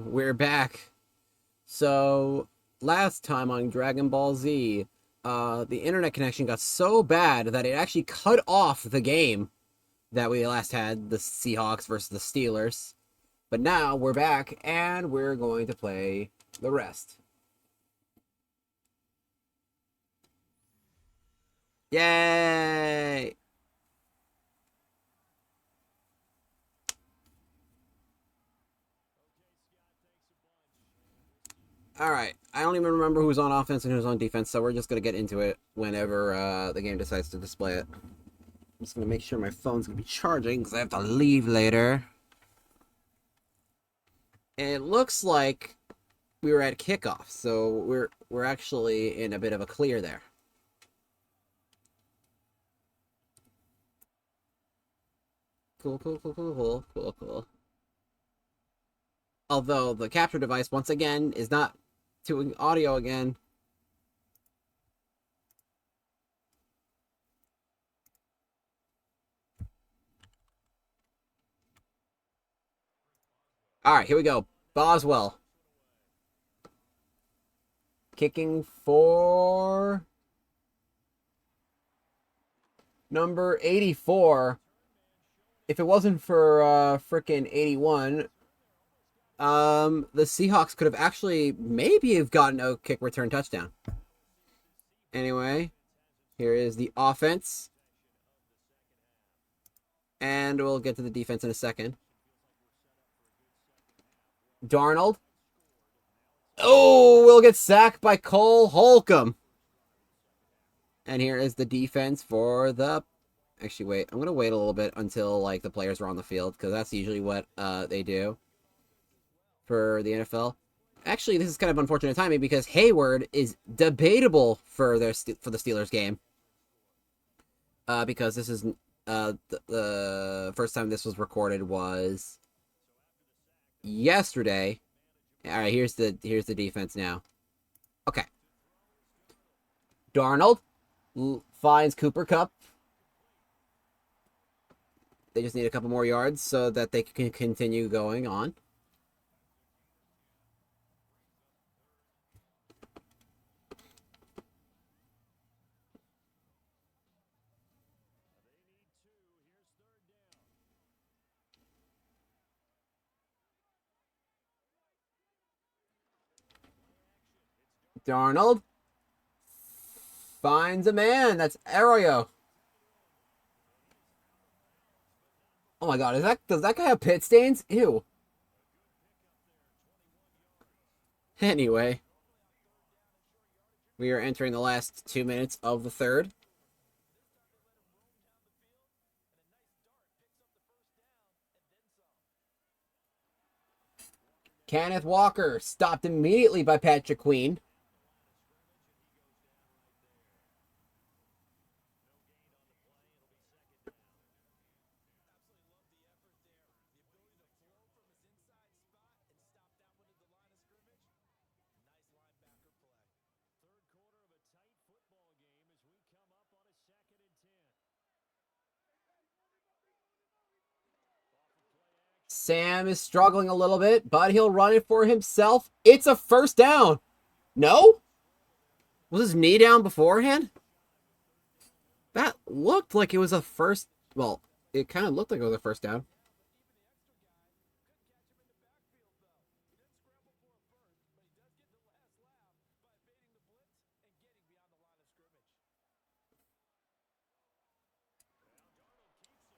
we're back. So, last time on Dragon Ball Z, the internet connection got so bad that it actually cut off the game that we last had, the Seahawks versus the Steelers. But now we're back and we're going to play the rest. Yay! All right. I don't even remember who's on offense and who's on defense, so we're just going to get into it whenever the game decides to display it. I'm just going to make sure my phone's going to be charging because I have to leave later. And it looks like we were at kickoff, so we're actually in a bit of a clear there. Cool. Although the capture device once again is not doing audio again. All right, here we go. Boswell kicking for number 84. If it wasn't for frickin' 81, the Seahawks could have actually maybe have gotten a kick return touchdown. Anyway, here is the offense. And we'll get to the defense in a second. Darnold. Oh, we'll get sacked by Cole Holcomb. And here is the defense for the... Actually, wait. I'm going to wait a little bit until like the players are on the field, because that's usually what they do for the NFL. Actually, this is kind of unfortunate timing because Hayward is debatable for the Steelers game. Because this is the first time this was recorded was yesterday. All right, here's the defense now. Okay. Darnold finds Cooper Kupp. They just need a couple more yards so that they can continue going on. Darnold finds a man. That's Arroyo. Oh my god, does that guy have pit stains? Ew. Anyway, we are entering the last 2 minutes of the third. Kenneth Walker stopped immediately by Patrick Queen. Sam is struggling a little bit, but he'll run it for himself. It's a first down. No? Was his knee down beforehand? That looked like it was a first... Well, it kind of looked like it was a first down.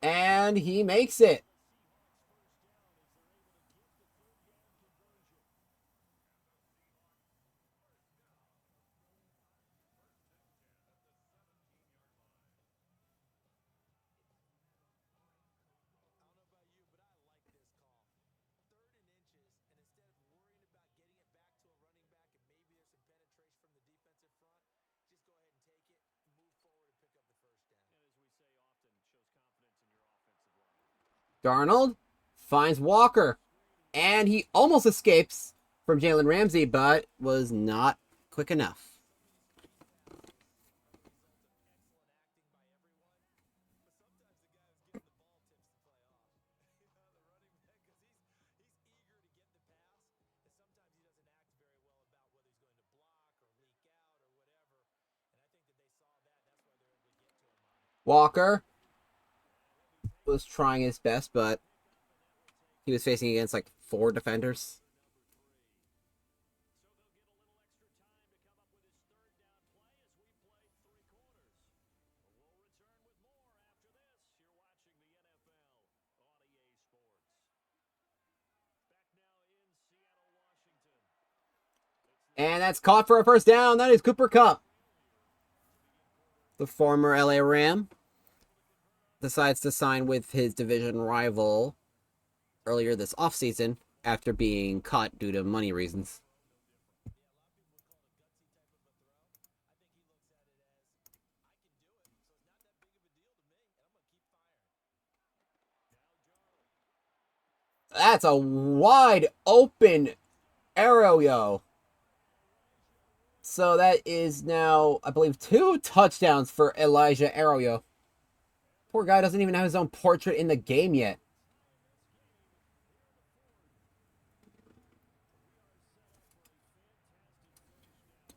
And he makes it. Darnold finds Walker. And he almost escapes from Jalen Ramsey, but was not quick enough. Walker was trying his best, but he was facing against like 4 defenders. And that's caught for a first down. That is Cooper Kupp. The former LA Ram decides to sign with his division rival earlier this offseason after being cut due to money reasons. That's a wide open arrow, yo. So that is now, I believe, 2 touchdowns for Elijah Arroyo. Poor guy doesn't even have his own portrait in the game yet.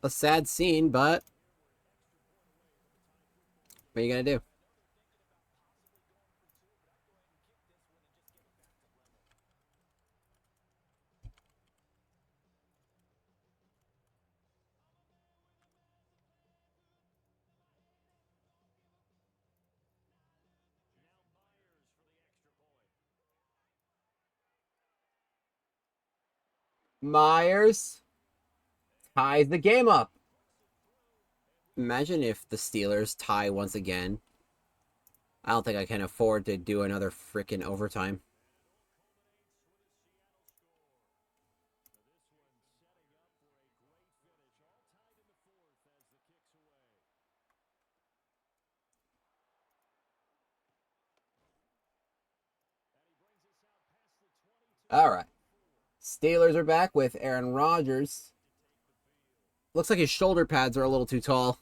A sad scene, but what are you going to do? Myers ties the game up. Imagine if the Steelers tie once again. I don't think I can afford to do another freaking overtime. All right. Steelers are back with Aaron Rodgers. Looks like his shoulder pads are a little too tall.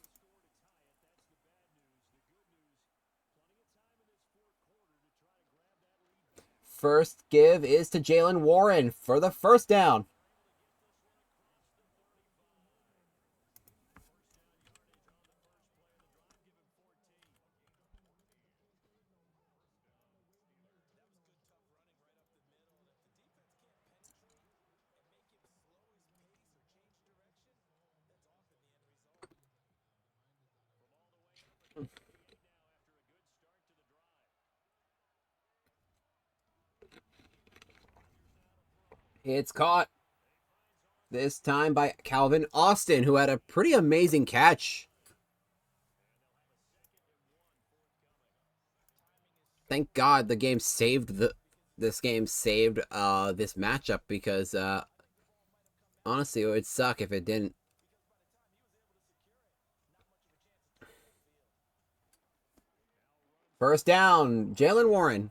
First give is to Jalen Warren for the first down. It's caught. This time by Calvin Austin, who had a pretty amazing catch. Thank God the game saved this matchup because honestly it would suck if it didn't. First down, Jalen Warren.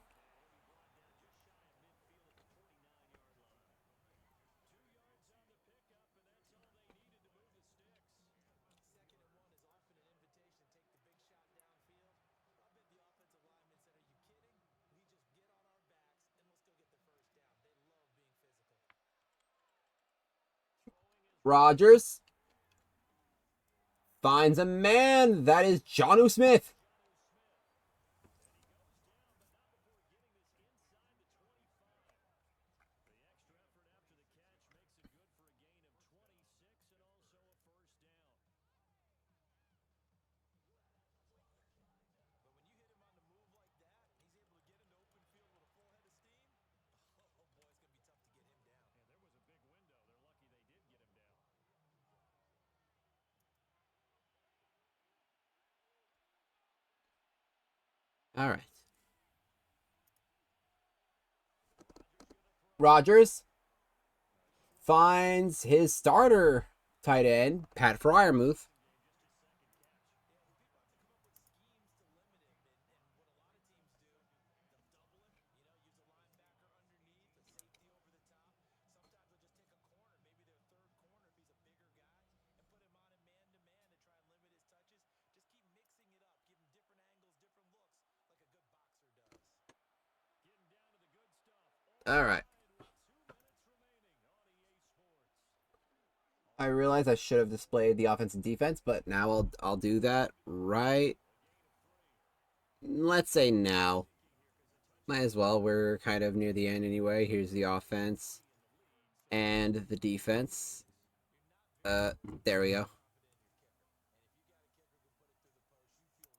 Rodgers finds a man. That is Jonnu Smith. All right. Rodgers finds his starter tight end, Pat Fryermuth. All right. I realize I should have displayed the offense and defense, but now I'll do that right Let's say now. Might as well. We're kind of near the end anyway. Here's the offense and the defense. Uh, there we go.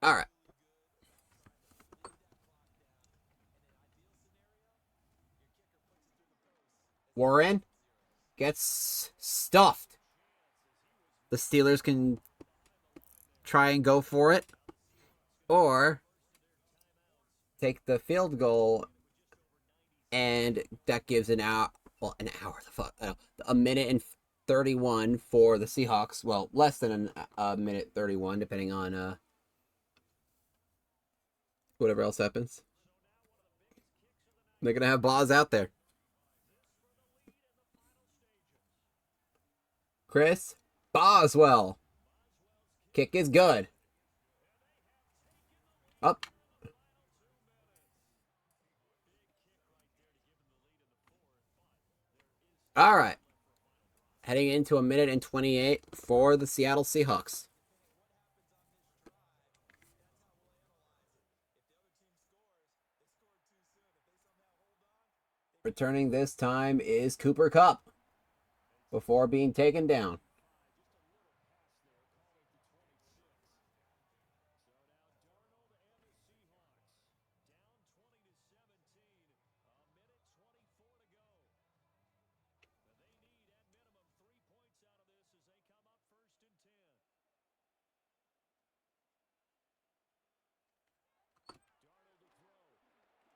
All right. Warren gets stuffed. The Steelers can try and go for it, or take the field goal, and that gives an hour. Well, an hour. The fuck. A minute and 31 for the Seahawks. Well, less than a minute 31, depending on whatever else happens. They're gonna have Boz out there. Chris Boswell. Kick is good. Up. All right. Heading into a minute and 28 for the Seattle Seahawks. Returning this time is Cooper Kupp before being taken down.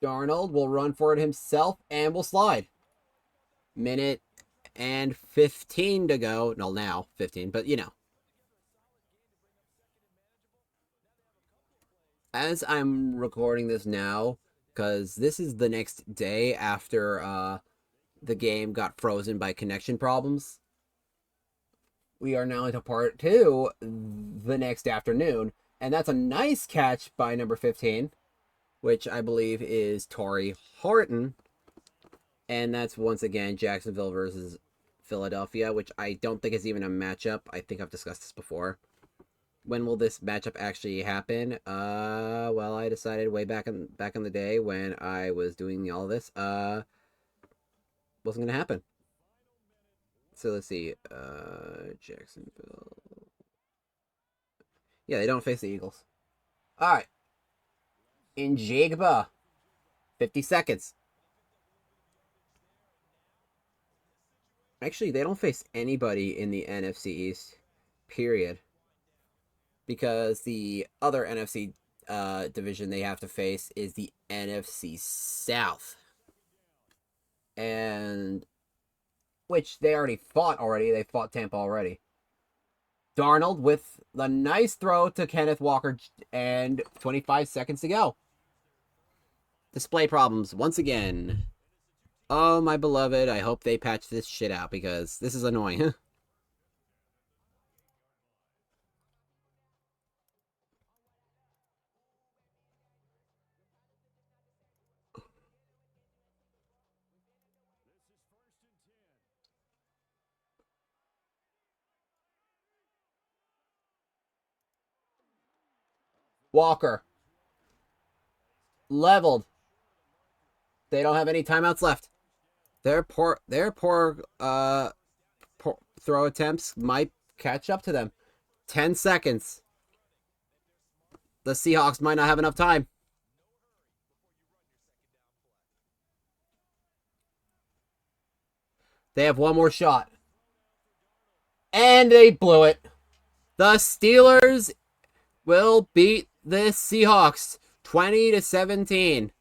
Darnold will run for it himself and will slide. Minute and 15 to go. No, now 15, but you know. As I'm recording this now, because this is the next day after the game got frozen by connection problems, we are now into part two the next afternoon. And that's a nice catch by number 15, which I believe is Torrey Horton. And that's once again Jacksonville versus Philadelphia, which I don't think is even a matchup. I think I've discussed this before. When will this matchup actually happen? Well, I decided way back in the day when I was doing all this, wasn't gonna happen. So let's see, Jacksonville. Yeah, they don't face the Eagles. All right, in Jigba, 50 seconds. Actually, they don't face anybody in the NFC East. Period. Because the other NFC division they have to face is the NFC South, and which they already fought already. They fought Tampa already. Darnold with the nice throw to Kenneth Walker, and 25 seconds to go. Display problems once again. Oh, my beloved, I hope they patch this shit out because this is annoying. Walker. Leveled. They don't have any timeouts left. Their poor throw attempts might catch up to them. 10 seconds. The Seahawks might not have enough time. They have one more shot. And they blew it. The Steelers will beat the Seahawks 20-17,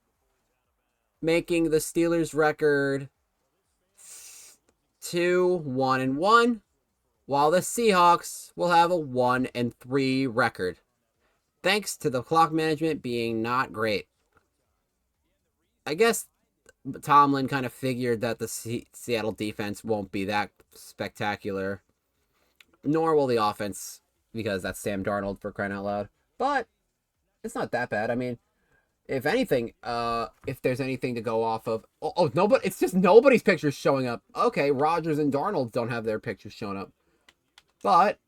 making the Steelers record 2-1-1, while the Seahawks will have a 1-3 record, thanks to the clock management being not great. I guess Tomlin kind of figured that the Seattle defense won't be that spectacular, nor will the offense, because that's Sam Darnold for crying out loud. But it's not that bad. I mean, if anything, if there's anything to go off of, nobody, it's just nobody's pictures showing up. Okay, Rodgers and Darnold don't have their pictures showing up, but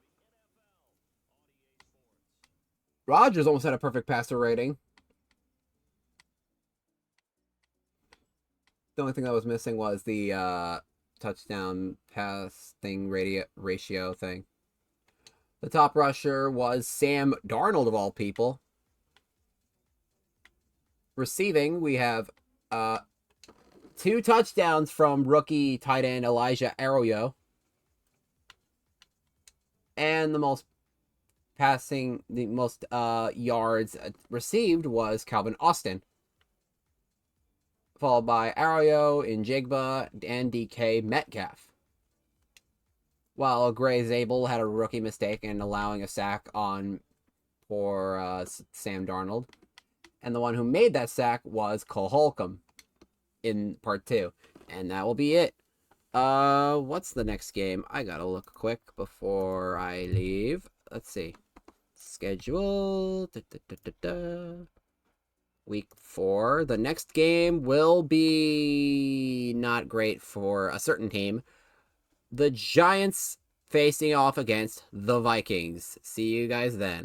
Rodgers almost had a perfect passer rating. The only thing that was missing was the touchdown pass thing ratio thing. The top rusher was Sam Darnold, of all people. Receiving, we have 2 touchdowns from rookie tight end Elijah Arroyo. And the most yards received was Calvin Austin, followed by Arroyo, Njigba, and DK Metcalf. While Gray Zabel had a rookie mistake in allowing a sack on for Sam Darnold. And the one who made that sack was Cole Holcomb in part 2. And that will be it. What's the next game? I gotta look quick before I leave. Let's see. Schedule. Week 4. The next game will be not great for a certain team. The Giants facing off against the Vikings. See you guys then.